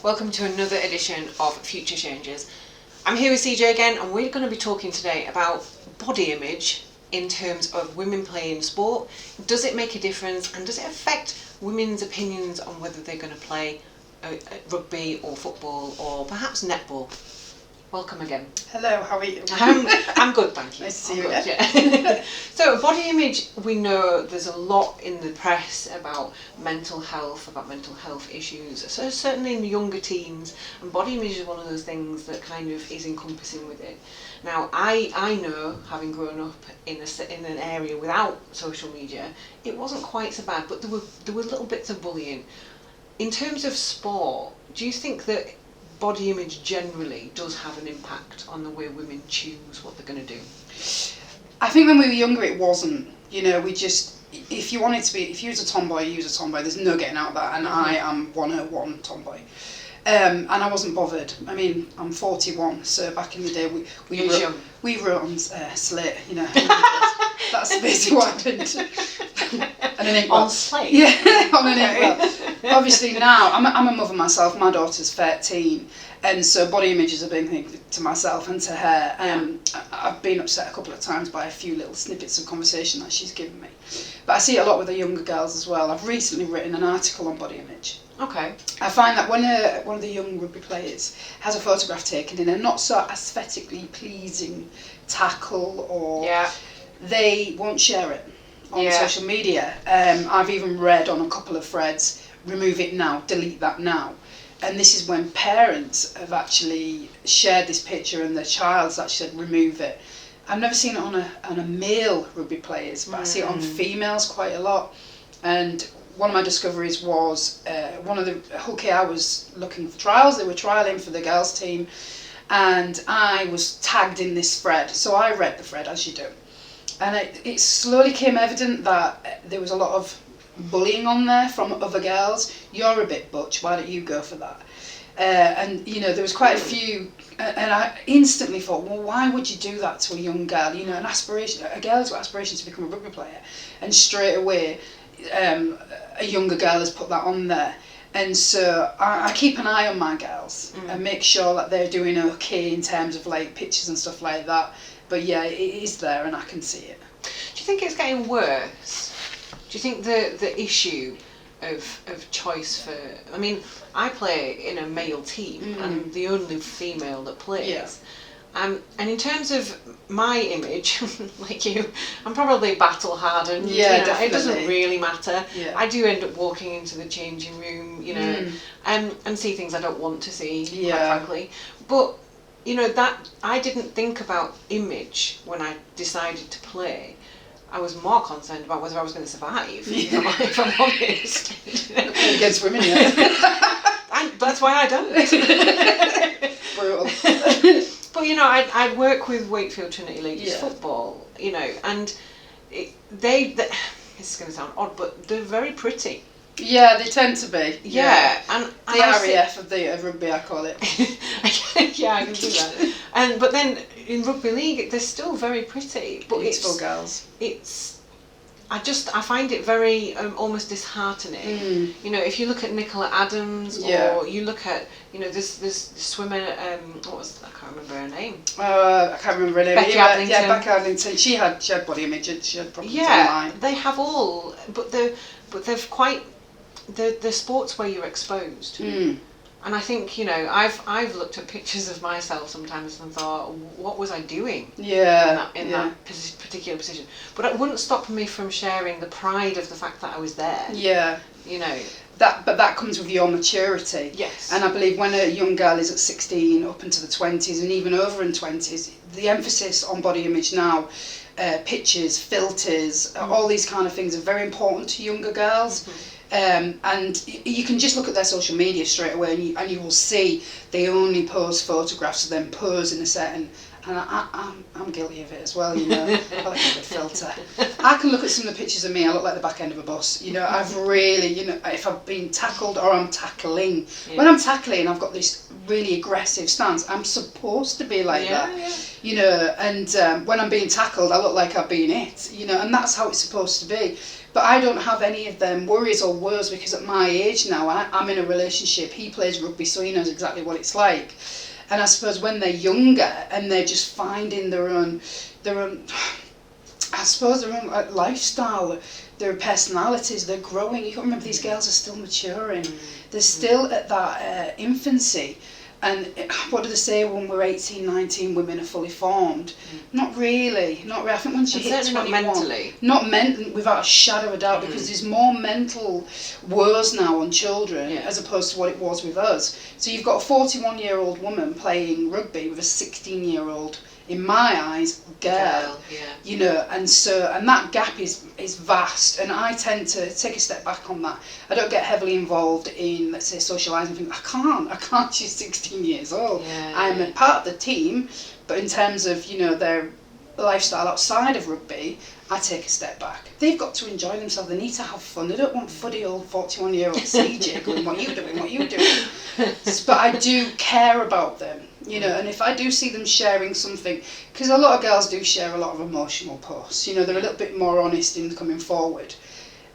Welcome to another edition of Future Changes. I'm here with CJ again, and we're going to be talking today about body image in terms of women playing sport. Does it make a difference, and does it affect women's opinions on whether they're going to play rugby or football or perhaps netball? Welcome again. Hello, how are you? I'm good, thank you. Nice to see you again. Yeah. So body image, we know there's a lot in the press about mental health issues. So certainly in the younger teens, and body image is one of those things that kind of is encompassing with it. Now, I know, having grown up in an area without social media, it wasn't quite so bad, but there were little bits of bullying. In terms of sport, do you think that body image generally does have an impact on the way women choose what they're going to do? I think when we were younger it wasn't. You know, if you was a tomboy, you was a tomboy. There's no getting out of that, and I am 101 tomboy. And I wasn't bothered. I mean, I'm 41, so back in the day we wrote on slate, you know. That's basically what I did. And an inkwell. On slate? Yeah, on an inkwell. Obviously now, I'm a mother myself, my daughter's 13, and so body image is a big thing to myself and to her. I've been upset a couple of times by a few little snippets of conversation that she's given me. But I see it a lot with the younger girls as well. I've recently written an article on body image. Okay. I find that when one of the young rugby players has a photograph taken in a not so aesthetically pleasing tackle, or they won't share it on social media. I've even read on a couple of threads, remove it now, delete that now. And this is when parents have actually shared this picture and the child's actually said remove it. I've never seen it on a male rugby players, but I see it on females quite a lot. And one of my discoveries was I was looking for trials. They were trialling for the girls team, and I was tagged in this thread. So I read the thread, as you do. And it slowly became evident that there was a lot of bullying on there from other girls. You're a bit butch, why don't you go for that? And you know, there was quite a few, and I instantly thought, well, why would you do that to a young girl? You know, a girl's got aspirations to become a rugby player, and straight away a younger girl has put that on there. And so I keep an eye on my girls and make sure that they're doing okay in terms of like pictures and stuff like that. But yeah, it is there and I can see it. Do you think it's getting worse? Do you think the issue of choice for... I mean, I play in a male team and the only female that plays. Yeah. And in terms of my image, like you, I'm probably battle hardened. Yeah, you know, definitely. It doesn't really matter. Yeah. I do end up walking into the changing room, you know, and see things I don't want to see, quite frankly. But, you know, that I didn't think about image when I decided to play. I was more concerned about whether I was going to survive, if I'm honest. Against women, yeah. That's why I don't. Brutal. But, you know, I work with Wakefield Trinity Ladies Football, you know, and this is going to sound odd, but they're very pretty. Yeah, they tend to be. Yeah. And the RAF of the rugby, I call it. Yeah, I can see that. But then in rugby league, they're still very pretty. But beautiful girls. I find it very almost disheartening. You know, if you look at Nicola Adams, or you look at, you know, this swimmer, I can't remember her name. I can't remember her name. Becky Adlington. Yeah, Becky Adlington. She had body image. She had problems online. They have all, but they've quite the sports where you're exposed. And I think, you know, I've looked at pictures of myself sometimes and thought, what was I doing? In that particular position. But it wouldn't stop me from sharing the pride of the fact that I was there. Yeah. You know. But that comes with your maturity. Yes. And I believe when a young girl is at 16 up into the 20s and even over in 20s, the emphasis on body image now, pictures, filters, all these kind of things are very important to younger girls. And you can just look at their social media straight away and you will see they only post photographs of them pose in a certain and I'm guilty of it as well, you know. I like a good filter. I can look at some of the pictures of me, I look like the back end of a bus, you know. I've really, you know, if I've been tackled or I'm tackling. Yeah. When I'm tackling, I've got this really aggressive stance. I'm supposed to be like that, you know, and when I'm being tackled, I look like I've been hit, you know, and that's how it's supposed to be. But I don't have any of them worries or woes because at my age now, I'm in a relationship. He plays rugby, so he knows exactly what it's like. And I suppose when they're younger and they're just finding their own I suppose their own lifestyle, their personalities, they're growing. You got to remember these girls are still maturing. They're still at that infancy. And what do they say when we're 18, 19, women are fully formed? Not really, not really. I think once you hit 21, not mentally, without a shadow of a doubt, because there's more mental woes now on children as opposed to what it was with us. So you've got a 41-year-old woman playing rugby with a 16-year-old, in my eyes, girl. You know, and that gap is vast, and I tend to take a step back on that. I don't get heavily involved in, let's say, socialising things. I can't. She's 16 years old. I'm a part of the team, but in terms of, you know, their lifestyle outside of rugby, I take a step back. They've got to enjoy themselves. They need to have fun. They don't want fuddy old 41-year-old CJ going, what you doing? But I do care about them. You know, and if I do see them sharing something, because a lot of girls do share a lot of emotional posts, you know, they're a little bit more honest in coming forward.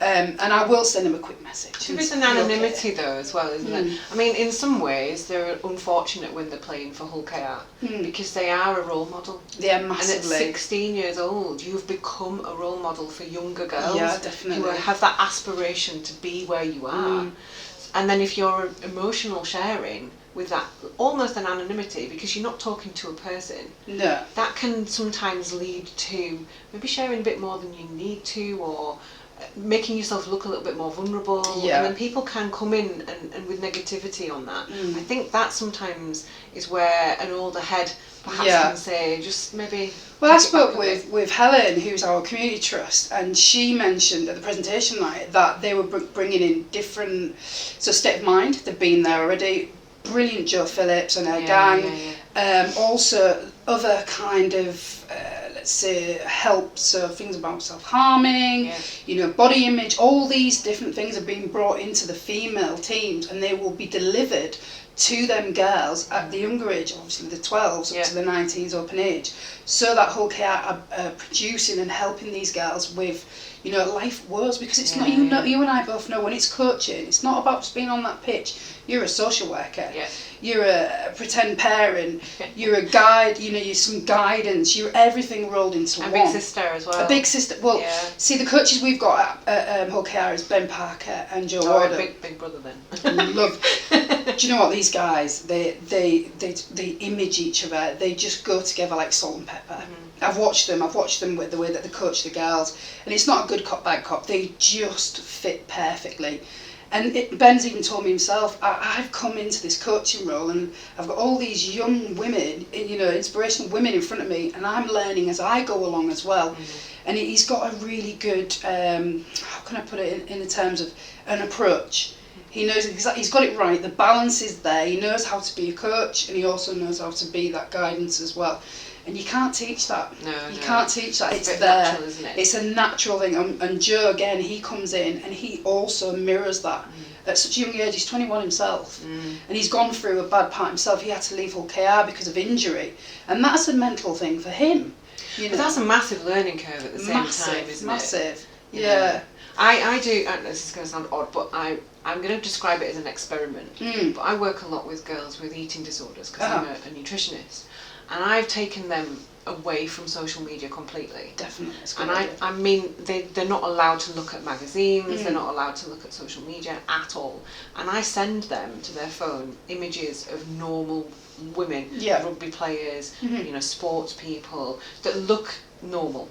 And I will send them a quick message. There is an anonymity though as well, isn't there? I mean, in some ways they're unfortunate when they're playing for Hull KR because they are a role model. They are massively. And at 16 years old, you've become a role model for younger girls definitely. who have that aspiration to be where you are. And then if you're emotional sharing with that, almost an anonymity, because you're not talking to a person, that can sometimes lead to maybe sharing a bit more than you need to, or making yourself look a little bit more vulnerable, and then people can come in and with negativity on that. I think that sometimes is where an older head perhaps can say, just maybe... Well, I spoke with Helen, who's our community trust, and she mentioned at the presentation night that they were bringing in different, so State of Mind, they've been there already, brilliant Jo Phillips and her gang, also other kind of, let's say, help, so things about self-harming, you know, body image, all these different things are being brought into the female teams, and they will be delivered to them girls at the younger age, obviously the 12s up to the 19s open age, so that Hull KR are producing and helping these girls with, you know, life woes, because it's not, you know, you and I both know when it's coaching, it's not about just being on that pitch. You're a social worker, you're a pretend parent, you're a guide, you know, you're some guidance, you're everything rolled into one. A big sister as well. A big sister. Well, see, the coaches we've got at Hull KR is Ben Parker and Joe Warder. Big brother then. Love. Do you know what, these guys, they image each other, they just go together like salt and pepper. I've watched them with the way that they coach the girls, and it's not a good cop, bad cop, they just fit perfectly. And Ben's even told me himself, I've come into this coaching role and I've got all these young women, you know, inspirational women in front of me, and I'm learning as I go along as well. And he's got a really good, how can I put it in the terms of an approach. He knows exactly, he's got it right, the balance is there, he knows how to be a coach, and he also knows how to be that guidance as well. And you can't teach that. You can't teach that. It's there. Natural, isn't it? It's a natural thing. And Joe, again, he comes in and he also mirrors that. At such a young age, he's 21 himself. And he's gone through a bad part himself. He had to leave Hull KR because of injury. And that's a mental thing for him. You know? But that's a massive learning curve at the same time, isn't it? Massive. Yeah. I do, this is going to sound odd, but I'm going to describe it as an experiment. But I work a lot with girls with eating disorders because I'm a nutritionist. And I've taken them away from social media completely. Definitely. And I mean, they're not allowed to look at magazines, they're not allowed to look at social media at all. And I send them to their phone images of normal women, rugby players, you know, sports people, that look normal.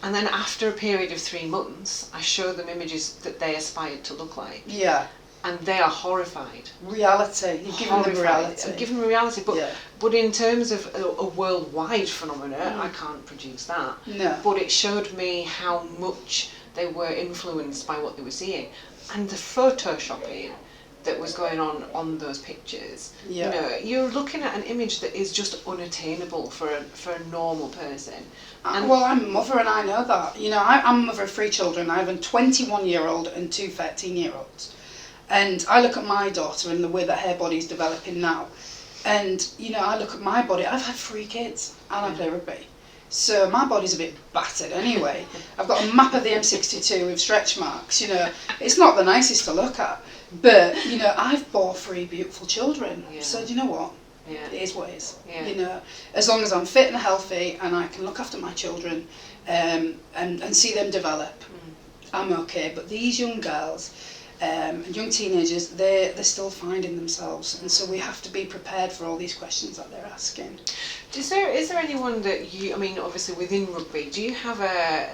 And then after a period of 3 months, I show them images that they aspired to look like. And they are horrified. Reality. You're giving them reality. I'm giving them reality, but in terms of a worldwide phenomenon, I can't produce that. No. But it showed me how much they were influenced by what they were seeing. And the photoshopping that was going on those pictures. Yeah. You know, you're looking at an image that is just unattainable for a normal person. Well, I'm a mother and I know that. You know, I'm a mother of 3 children. I have a 21-year-old and 2 13-year-olds. And I look at my daughter and the way that her body's developing now. And, you know, I look at my body. I've had 3 kids and I play rugby. So my body's a bit battered anyway. I've got a map of the M62 with stretch marks, you know. It's not the nicest to look at. But, you know, I've bore 3 beautiful children. Yeah. So do you know what? Yeah. It is what it is. Yeah. You know, as long as I'm fit and healthy and I can look after my children and see them develop, I'm okay. But these young girls and young teenagers, they're still finding themselves, and so we have to be prepared for all these questions that they're asking. Is there anyone that you, I mean, obviously within rugby, do you have a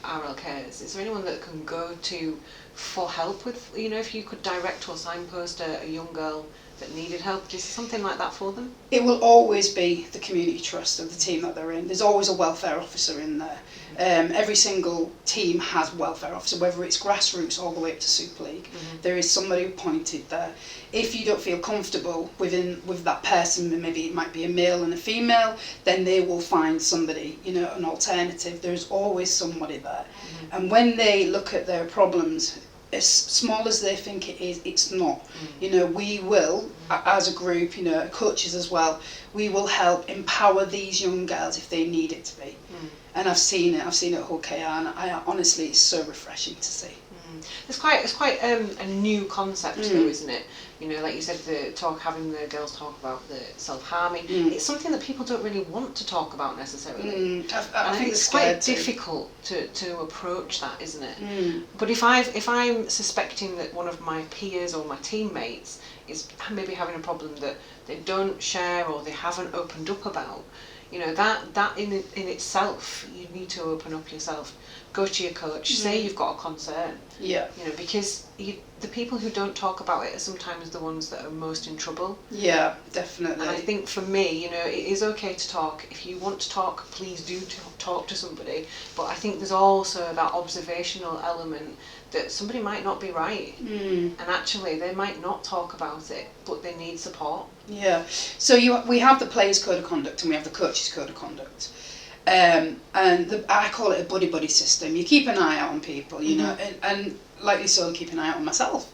RL Cares? Is there anyone that can go to for help with, you know, if you could direct or signpost a young girl that needed help, is something like that for them? It will always be the community trust of the team that they're in. There's always a welfare officer in there. Every single team has a welfare officer, whether it's grassroots all the way up to Super League. There is somebody appointed there. If you don't feel comfortable with that person, maybe it might be a male and a female, then they will find somebody, you know, an alternative. There's always somebody there. And when they look at their problems, as small as they think it is, it's not. You know, we will, as a group, you know, coaches as well, we will help empower these young girls if they need it to be. And I've seen it at Hull KR, and honestly, it's so refreshing to see. It's quite a new concept though, isn't it? You know, like you said, having the girls talk about the self-harming. It's something that people don't really want to talk about necessarily. I think it's quite difficult to approach that, isn't it? But if I'm suspecting that one of my peers or my teammates is maybe having a problem that they don't share or they haven't opened up about, you know, that in itself, you need to open up yourself. Go to your coach, say you've got a concern. Yeah. You know, because the people who don't talk about it are sometimes the ones that are most in trouble. Yeah, definitely. And I think for me, you know, it is okay to talk. If you want to talk, please do talk to somebody. But I think there's also that observational element that somebody might not be right. And actually, they might not talk about it, but they need support. Yeah. So we have the players' code of conduct and we have the coaches' code of conduct. I call it a buddy system. You keep an eye out on people, you know, and likely so keep an eye out on myself.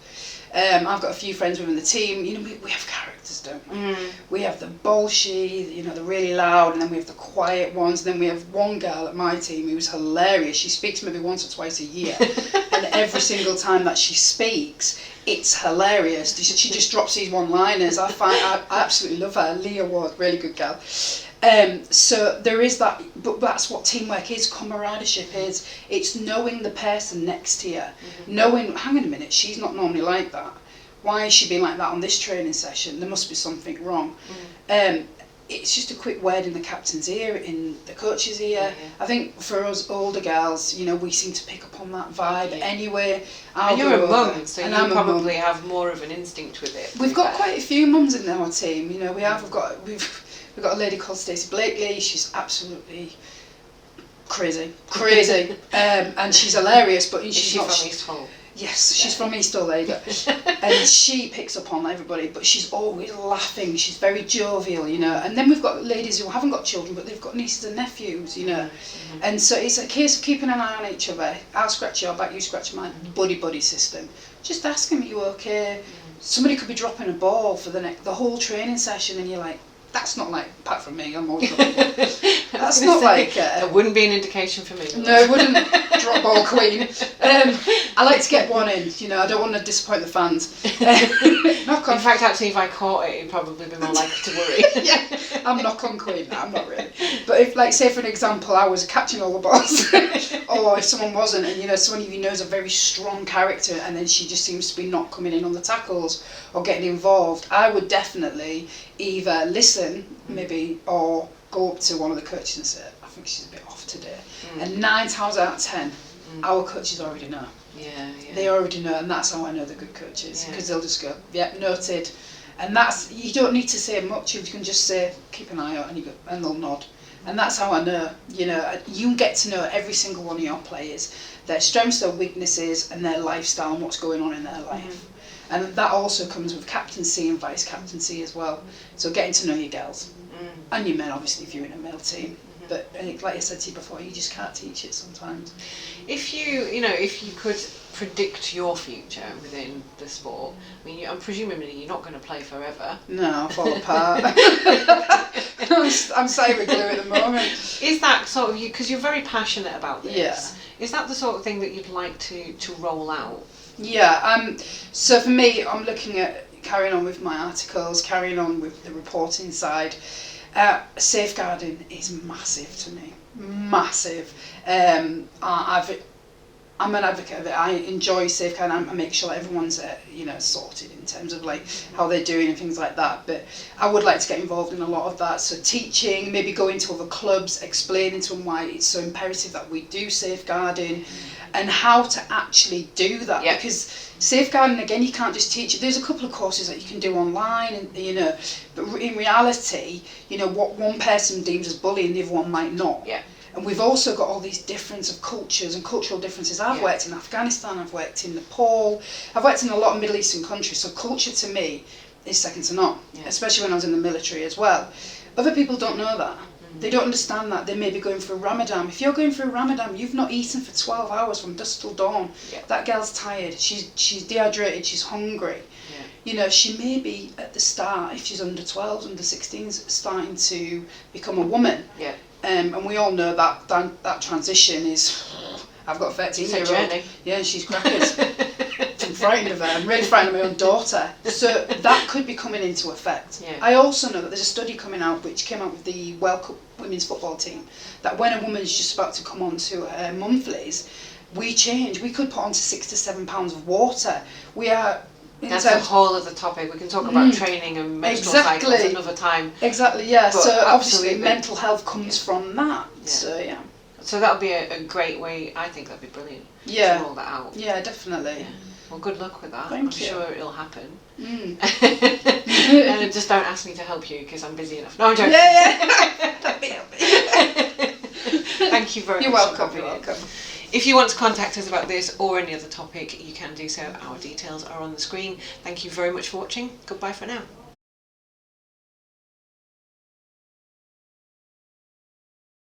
I've got a few friends within the team. You know, we have characters, don't we? We have the bolshy, you know, the really loud, and then we have the quiet ones. And then we have one girl at my team who's hilarious. She speaks maybe once or twice a year, and every single time that she speaks, it's hilarious. She just drops these one-liners. I absolutely love her. Leah Ward, really good girl. So there is that, but that's what teamwork is, camaraderie is. It's knowing the person next to you, knowing, hang on a minute, she's not normally like that. Why is she being like that on this training session? There must be something wrong. It's just a quick word in the captain's ear, in the coach's ear. I think for us older girls, you know, we seem to pick up on that vibe anyway. And you're a mum, so you probably have more of an instinct with it. We've got quite a few mums in our team. You know, we've got a lady called Stacey Blakely. She's absolutely crazy, and she's hilarious. But she's not from East Hull. Yes, she's from East Hull, there you go. And she picks up on everybody, but she's always laughing. She's very jovial, you know. And then we've got ladies who haven't got children, but they've got nieces and nephews, you know. And so it's a case of keeping an eye on each other. I'll scratch your back, you scratch mine. Buddy system. Just ask them, are you okay? Somebody could be dropping a ball for the whole training session, and you're like, that's not like, apart from me, I'm always dropping a ball. That's not like... That wouldn't be an indication for me. No, it wouldn't. Drop ball queen. I like to get one in, you know, I don't want to disappoint the fans. Knock on. In fact, actually, if I caught it, you'd probably be more likely to worry. Yeah, I'm knock on queen, I'm not really. But if, like, say for an example, I was catching all the balls, or if someone wasn't, and, you know, someone you know is a very strong character, and then she just seems to be not coming in on the tackles, or getting involved, I would definitely either listen, maybe, or go up to one of the coaches and say, I think she's a bit off today. And 9 times out of 10, our coaches already know. Yeah. They already know, and that's how I know they're good coaches, because they'll just go, yep, noted. And that's, you don't need to say much, you can just say, keep an eye out, and they'll nod. And that's how I know, you get to know every single one of your players, their strengths, their weaknesses, and their lifestyle and what's going on in their life. And that also comes with captaincy and vice captaincy as well. So getting to know your girls and your men, obviously, if you're in a male team. But like I said to you before, you just can't teach it sometimes. If you could predict your future within the sport, I mean, I'm presumably you're not going to play forever. No, I'll fall apart. I'm cyber glue at the moment. Is that sort of you, because you're very passionate about this? Yeah. Is that the sort of thing that you'd like to roll out? Yeah. So for me, I'm looking at carrying on with my articles, carrying on with the reporting side. Safeguarding is massive to me. Massive. I'm an advocate of it. I enjoy safeguarding. I make sure everyone's sorted in terms of like how they're doing and things like that. But I would like to get involved in a lot of that. So teaching, maybe going to other clubs, explaining to them why it's so imperative that we do safeguarding and how to actually do that. Yeah. Because safeguarding, again, you can't just teach it. There's a couple of courses that you can do online, and but in reality, what one person deems as bullying, the other one might not. Yeah. And we've also got all these differences of cultures and cultural differences. I've worked in Afghanistan, I've worked in Nepal, I've worked in a lot of Middle Eastern countries, so culture to me is second to none, especially when I was in the military as well. Other people don't know that. They don't understand that. They may be going through Ramadan. If you're going through Ramadan, you've not eaten for 12 hours from dusk till dawn. Yeah. That girl's tired, she's dehydrated, she's hungry. Yeah. She may be at the start, if she's under 12s, under 16s, starting to become a woman. Yeah. And we all know that transition is. I've got a 13-year-old. Yeah, she's crackers. I'm frightened of her. I'm really frightened of my own daughter. So that could be coming into effect. Yeah. I also know that there's a study coming out, which came out with the World Cup women's football team, that when a woman's just about to come on to her monthlies, we change. We could put on to 6 to 7 pounds of water. We are. That's a whole other topic. We can talk about training and menstrual cycles another time. Exactly, yeah. But so obviously mental health comes from that. Yeah. So yeah. So that would be a great way. I think that'd be brilliant. Yeah. To roll that out. Yeah, definitely. Yeah. Well, good luck with that. Thank I'm you. sure it'll happen. Mm. And just don't ask me to help you because I'm busy enough. No, I'm joking. Yeah. Help me. Thank you very You're much. welcome. You're welcome. If you want to contact us about this or any other topic, you can do so. Our details are on the screen. Thank you very much for watching. Goodbye for now.